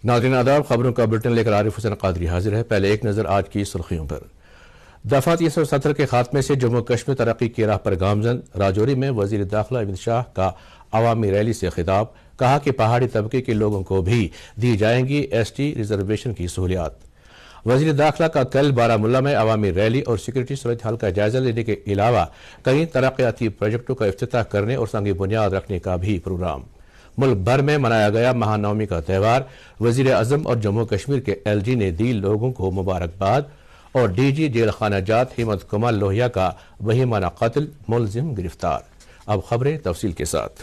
ناظرین آداب، خبروں کا بلٹن لے کر عارف حسین قادری حاضر ہے۔ پہلے ایک نظر آج کی سرخیوں پر۔ دفعہ 370 کے خاتمے سے جموں کشمیر ترقی کی راہ پر گامزن۔ راجوری میں وزیر داخلہ امت شاہ کا عوامی ریلی سے خطاب، کہا کہ پہاڑی طبقے کے لوگوں کو بھی دی جائیں گی ایس ٹی ریزرویشن کی سہولیات۔ وزیر داخلہ کا کل بارہمولہ میں عوامی ریلی اور سیکورٹی صورتحال کا جائزہ لینے کے علاوہ کئی ترقیاتی پروجیکٹوں کا افتتاح کرنے اور سنگ بنیاد رکھنے کا بھی پروگرام۔ ملک بھر میں منایا گیا مہانومی کا تہوار۔ وزیر اعظم اور جموں کشمیر کے ایل جی نے دی لوگوں کو مبارکباد، اور ڈی جی جیل خانہ جات ہیمنت کمار لوہیا کا وہیمانہ قتل، ملزم گرفتار۔ اب خبریں تفصیل کے ساتھ۔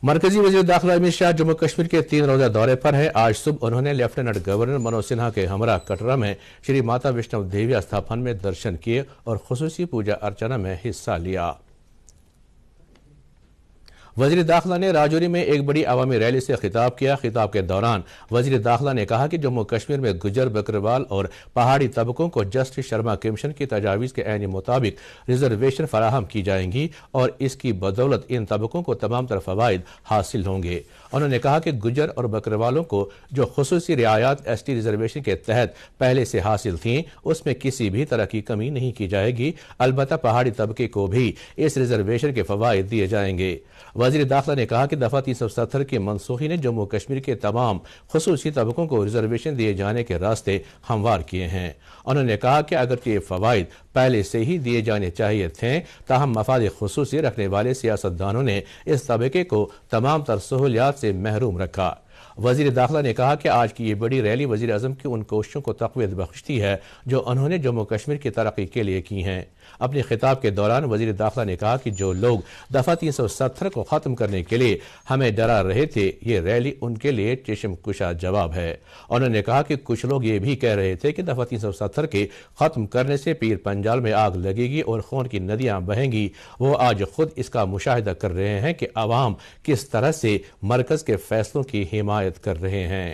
مرکزی وزیر داخلہ امت شاہ جموں کشمیر کے 3 روزہ دورے پر ہیں۔ آج صبح انہوں نے لیفٹیننٹ گورنر منوج سنہا کے ہمراہ کٹرا میں شری ماتا ویشنو دیوی استھاپن میں درشن کیے اور خصوصی پوجا ارچنا میں حصہ لیا۔ وزیر داخلہ نے راجوری میں ایک بڑی عوامی ریلی سے خطاب کیا۔ خطاب کے دوران وزیر داخلہ نے کہا کہ جموں کشمیر میں گجر، بکروال اور پہاڑی طبقوں کو جسٹس شرما کمیشن کی تجاویز کے عین مطابق ریزرویشن فراہم کی جائیں گی اور اس کی بدولت ان طبقوں کو تمام تر فوائد حاصل ہوں گے۔ انہوں نے کہا کہ گجر اور بکروالوں کو جو خصوصی رعایات ایس ٹی ریزرویشن کے تحت پہلے سے حاصل تھیں، اس میں کسی بھی طرح کی کمی نہیں کی جائے گی، البتہ پہاڑی طبقے کو بھی اس ریزرویشن کے فوائد دیے جائیں گے۔ وزیر داخلہ نے کہا کہ دفعہ 370 کی منسوخی نے جموں کشمیر کے تمام خصوصی طبقوں کو ریزرویشن دیے جانے کے راستے ہموار کیے ہیں۔ انہوں نے کہا کہ اگرچہ یہ فوائد پہلے سے ہی دیے جانے چاہیے تھے، تاہم مفاد خصوصی رکھنے والے سیاستدانوں نے اس طبقے کو تمام تر سہولیات سے محروم رکھا۔ وزیر داخلہ نے کہا کہ آج کی یہ بڑی ریلی وزیر اعظم کی ان کوششوں کو تقویت بخشتی ہے جو انہوں نے جموں کشمیر کی ترقی کے لیے کی ہیں۔ اپنے خطاب کے دوران وزیر داخلہ نے کہا کہ جو لوگ دفعہ 370 کو ختم کرنے کے لیے ہمیں ڈرا رہے تھے، یہ ریلی ان کے لیے چشم کشا جواب ہے۔ انہوں نے کہا کہ کچھ لوگ یہ بھی کہہ رہے تھے کہ دفعہ 370 کے ختم کرنے سے پیر پنجال میں آگ لگے گی اور خون کی ندیاں بہیں گی۔ وہ آج خود اس کا مشاہدہ کر رہے ہیں کہ عوام کس طرح سے مرکز کے فیصلوں کی حمایت کر رہے ہیں۔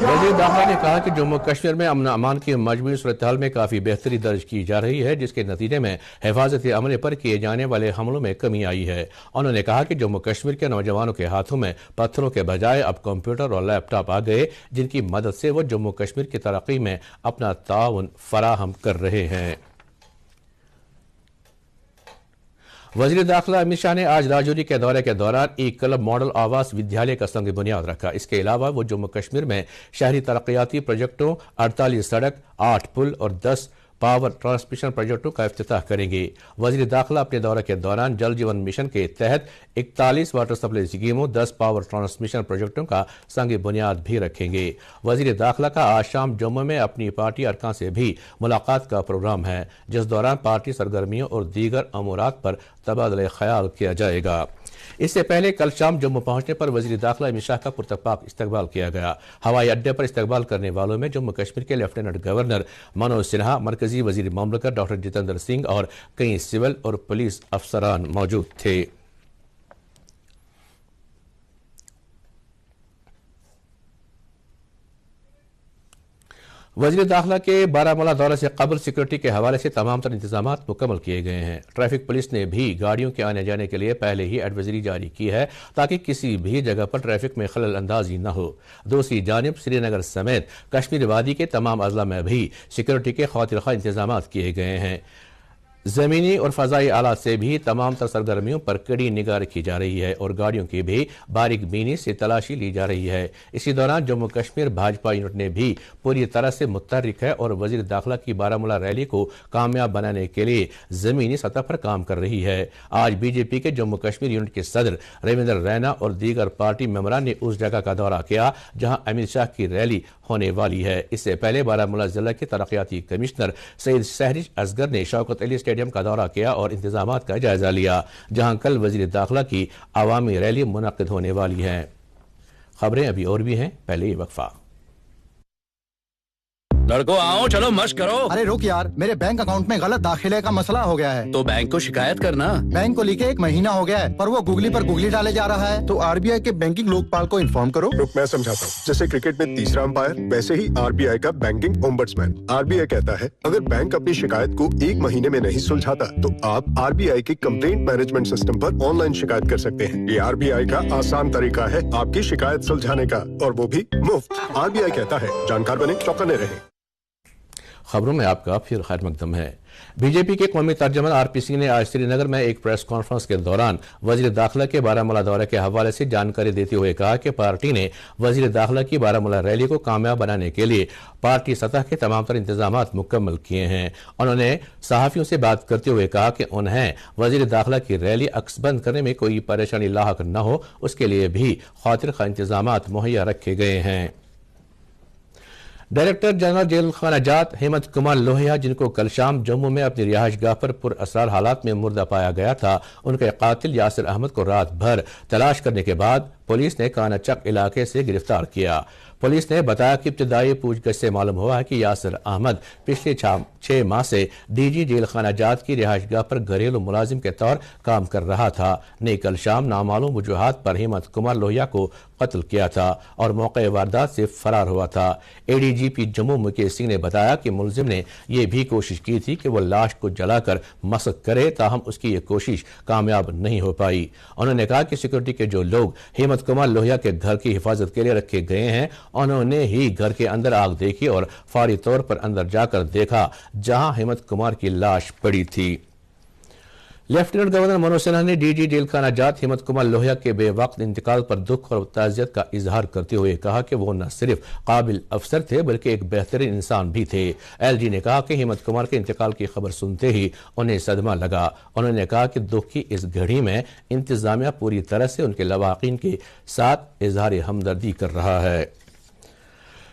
وزیر داخلہ نے کہا کہ جموں کشمیر میں امن امان کی مجموعی صورتحال میں کافی بہتری درج کی جا رہی ہے، جس کے نتیجے میں حفاظت عملے پر کیے جانے والے حملوں میں کمی آئی ہے۔ انہوں نے کہا کہ جموں کشمیر کے نوجوانوں کے ہاتھوں میں پتھروں کے بجائے اب کمپیوٹر اور لیپ ٹاپ آ گئے، جن کی مدد سے وہ جموں کشمیر کی ترقی میں اپنا تعاون فراہم کر رہے ہیں۔ وزیر داخلہ امت شاہ نے آج راجوری کے دورے کے دوران ایک کلب ماڈل آواس ودیالیہ کا سنگ بنیاد رکھا۔ اس کے علاوہ وہ جموں کشمیر میں شہری ترقیاتی پروجیکٹوں، 48 سڑک، 8 پل اور 10 پاور ٹرانسمیشن پروجیکٹوں کا افتتاح کریں گے۔ وزیر داخلہ اپنے دورے کے دوران جل جیون مشن کے تحت 41 واٹر سپلائی اسکیموں، 10 پاور ٹرانسمیشن پروجیکٹوں کا سنگ بنیاد بھی رکھیں گے۔ وزیر داخلہ کا آج شام جموں میں اپنی پارٹی ارکان سے بھی ملاقات کا پروگرام ہے، جس دوران پارٹی سرگرمیوں اور دیگر امورات پر تبادلہ خیال کیا جائے گا۔ اس سے پہلے کل شام جموں پہنچنے پر وزیر داخلہ امت شاہ کا پرتپاک استقبال کیا گیا۔ ہوائی اڈے پر استقبال کرنے والوں میں جموں کشمیر کے لیفٹیننٹ گورنر منوج سنہا، مرکزی وزیر مملکت ڈاکٹر جتیندر سنگھ اور کئی سول اور پولیس افسران موجود تھے۔ وزیر داخلہ کے بارہمولہ دورے سے قبل سیکورٹی کے حوالے سے تمام تر انتظامات مکمل کیے گئے ہیں۔ ٹریفک پولیس نے بھی گاڑیوں کے آنے جانے کے لیے پہلے ہی ایڈوائزری جاری کی ہے تاکہ کسی بھی جگہ پر ٹریفک میں خلل اندازی نہ ہو۔ دوسری جانب سری نگر سمیت کشمیر وادی کے تمام اضلاع میں بھی سیکورٹی کے خاطر خواہ انتظامات کیے گئے ہیں۔ زمینی اور فضائی آلات سے بھی تمام تر سرگرمیوں پر کڑی نگاہ رکھی جا رہی ہے اور گاڑیوں کی بھی باریک بینی سے تلاشی لی جا رہی ہے۔ اسی دوران جموں کشمیر بھاجپا یونٹ نے بھی پوری طرح سے متحرک ہے اور وزیر داخلہ کی بارہمولہ ریلی کو کامیاب بنانے کے لیے زمینی سطح پر کام کر رہی ہے۔ آج بی جے پی کے جموں کشمیر یونٹ کے صدر رویندر رینا اور دیگر پارٹی ممبران نے اس جگہ کا دورہ کیا جہاں امت شاہ کی ریلی ہونے والی ہے۔ اس سے پہلے بارہمولہ ضلع کے ترقیاتی کمشنر سید سہرش اصغر نے شوکت علی اسٹیڈیم کا دورہ کیا اور انتظامات کا جائزہ لیا جہاں کل وزیر داخلہ کی عوامی ریلی منعقد ہونے والی ہے۔ خبریں ابھی اور بھی ہیں، پہلے یہ وقفہ۔ لڑکو آؤ، چلو مشق کرو۔ ارے رک یار، میرے بینک اکاؤنٹ میں غلط داخلے کا مسئلہ ہو گیا ہے۔ تو بینک کو شکایت کرنا۔ بینک کو لکھے 1 مہینہ ہو گیا ہے پر وہ گوگلی پر گوگلی ڈالے جا رہا ہے۔ تو آر بی آئی کے بینکنگ لوکپال کو انفارم کرو۔ میں سمجھاتا ہوں، جیسے کرکٹ میں تیسرا امپائر، ویسے ہی آر بی آئی کا بینکنگ اومبڈسمین۔ آر بی آئی کہتا ہے اگر بینک اپنی شکایت کو 1 مہینے میں نہیں سلجھاتا تو آپ آر بی آئی کے complaint management system per on line شکایت کر سکتے ہیں۔ یہ آر بی آئی کا آسان طریقہ ہے آپ کی شکایت سلجھانے کا، اور وہ بھی مفت۔ آر بی آئی کہتا ہے جانکار بنے، چوکنے رہیں۔ خبروں میں آپ کا پھر خیر مقدم ہے۔ بی جے پی کے قومی ترجمان آر پی سنگھ نے آج سری نگر میں ایک پریس کانفرنس کے دوران وزیر داخلہ کے بارہمولہ دورے کے حوالے سے جانکاری دیتے ہوئے کہا کہ پارٹی نے وزیر داخلہ کی بارہمولہ ریلی کو کامیاب بنانے کے لیے پارٹی سطح کے تمام تر انتظامات مکمل کیے ہیں۔ انہوں نے صحافیوں سے بات کرتے ہوئے کہا کہ انہیں وزیر داخلہ کی ریلی عکس بند کرنے میں کوئی پریشانی لاحق نہ ہو، اس کے لیے بھی خاطر خواہ انتظامات مہیا رکھے گئے ہیں۔ ڈائریکٹر جنرل جیل خانہ جات ہیمنت کمار لوہیا، جن کو کل شام جموں میں اپنی رہائش گاہ پر پراسرار حالات میں مردہ پایا گیا تھا، ان کے قاتل یاسر احمد کو رات بھر تلاش کرنے کے بعد پولیس نے کانہ چک علاقے سے گرفتار کیا۔ پولیس نے بتایا کہ ابتدائی پوچھ گچھ سے معلوم ہوا ہے کہ یاسر احمد پچھلے 6 ماہ سے ڈی جی جیل خانہ جات کی رہائش گاہ پر گھریلو ملازم کے طور کام کر رہا تھا، نے کل شام نامعلوم وجوہات پر ہیمنت کمار لوہیا کو قتل کیا تھا اور موقع واردات سے فرار ہوا تھا۔ اے ڈی جی پی جموں مکیش سنگھ نے بتایا کہ ملزم نے یہ بھی کوشش کی تھی کہ وہ لاش کو جلا کر مسخ کرے، تاہم اس کی یہ کوشش کامیاب نہیں ہو پائی۔ انہوں نے کہا کہ سیکورٹی کے جو لوگ ہیمنت کمار لوہیا کے گھر کی حفاظت کے لیے رکھے گئے ہیں، انہوں نے ہی گھر کے اندر آگ دیکھی اور فوری طور پر اندر جا کر دیکھا جہاں ہیمنت کمار کی لاش پڑی تھی۔ لیفٹیننٹ گورنر منوج سنہا نے ڈی جی جیل خانہ جات ہیمنت کمار لوہیا کے بے وقت انتقال پر دکھ اور تعزیت کا اظہار کرتے ہوئے کہا کہ وہ نہ صرف قابل افسر تھے بلکہ ایک بہترین انسان بھی تھے۔ ایل جی نے کہا کہ ہیمنت کمار کے انتقال کی خبر سنتے ہی انہیں صدمہ لگا۔ انہوں نے کہا کہ دکھ کی اس گھڑی میں انتظامیہ پوری طرح سے ان کے لواحقین کے ساتھ اظہار ہمدردی کر رہا ہے۔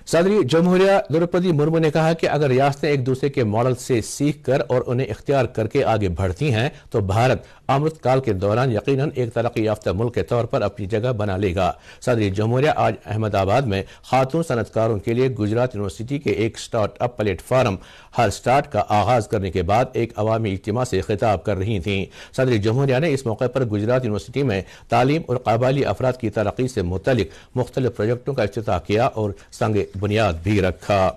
صدر جمہوریہ دروپدی مرمو نے کہا کہ اگر ریاستیں ایک دوسرے کے ماڈل سے سیکھ کر اور انہیں اختیار کر کے آگے بڑھتی ہیں تو بھارت امرت کال کے دوران یقیناً ایک ترقی یافتہ ملک کے طور پر اپنی جگہ بنا لے گا۔ صدر جمہوریہ آج احمد آباد میں خاتون صنعت کاروں کے لیے گجرات یونیورسٹی کے ایک سٹارٹ اپ پلیٹ فارم ہر سٹارٹ کا آغاز کرنے کے بعد ایک عوامی اجتماع سے خطاب کر رہی تھیں۔ صدر جمہوریہ نے اس موقع پر گجرات یونیورسٹی میں تعلیم اور قبائلی افراد کی ترقی سے متعلق مختلف پروجیکٹوں کا افتتاح کیا اور سنگ بنیاد بھی رکھا۔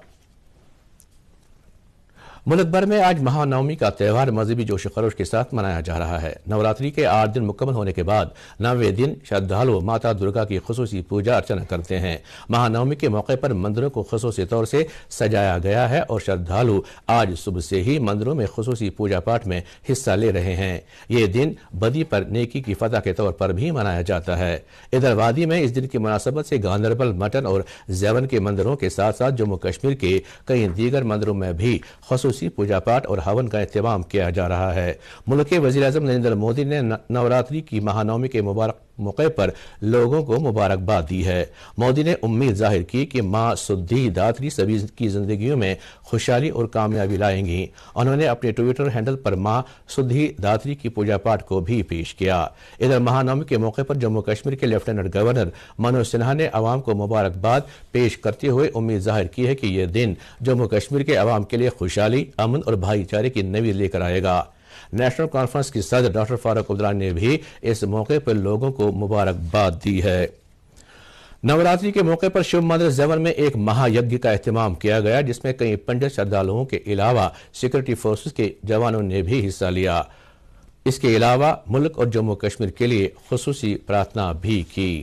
ملک بھر میں آج مہا نومی کا تہوار مذہبی جوش و خروش کے ساتھ منایا جا رہا ہے۔ نوراتری کے 8 دن مکمل ہونے کے بعد 9ویں دن شردھالو ماتا درگا کی خصوصی پوجا ارچنا کرتے ہیں۔ مہا نومی کے موقع پر مندروں کو خصوصی طور سے سجایا گیا ہے اور شردھالو آج صبح سے ہی مندروں میں خصوصی پوجا پاٹ میں حصہ لے رہے ہیں۔ یہ دن بدی پر نیکی کی فتح کے طور پر بھی منایا جاتا ہے۔ ادھر وادی میں اس دن کی مناسبت سے گاندربل، مٹن اور زیون کے مندروں کے ساتھ ساتھ جموں کشمیر کے کئی دیگر مندروں میں بھی خصوصی پوجا پاٹ اور ہون کا اہتمام کیا جا رہا ہے۔ ملک کے وزیر اعظم نریندر مودی نے نوراتری کی مہانومی کے مبارک موقع پر لوگوں کو مبارکباد دی ہے۔ مودی نے امید ظاہر کی کہ ماں سدھی داتری سبھی کی زندگیوں میں خوشحالی اور کامیابی لائیں گی۔ انہوں نے اپنے ٹویٹر ہینڈل پر ماں سدھی داتری کی پوجا پاٹ کو بھی پیش کیا۔ ادھر مہانومی کے موقع پر جموں کشمیر کے لیفٹیننٹ گورنر منوج سنہا نے عوام کو مبارکباد پیش کرتے ہوئے امید ظاہر کی ہے کہ یہ دن جموں کشمیر کے عوام کے لیے خوشحالی، امن اور بھائی چارے کی نوید لے کر آئے گا۔ نیشنل کانفرنس کی صدر ڈاکٹر فاروق عبداللہ نے بھی اس موقع پر لوگوں کو مبارکباد دی ہے۔ نوراتری کے موقع پر شیو مندر زیون میں ایک مہا یجنا کا اہتمام کیا گیا جس میں کئی پنڈت شردھالوؤں کے علاوہ سیکورٹی فورسز کے جوانوں نے بھی حصہ لیا۔ اس کے علاوہ ملک اور جموں کشمیر کے لیے خصوصی پرارتھنا بھی کی۔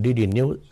@DD News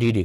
DD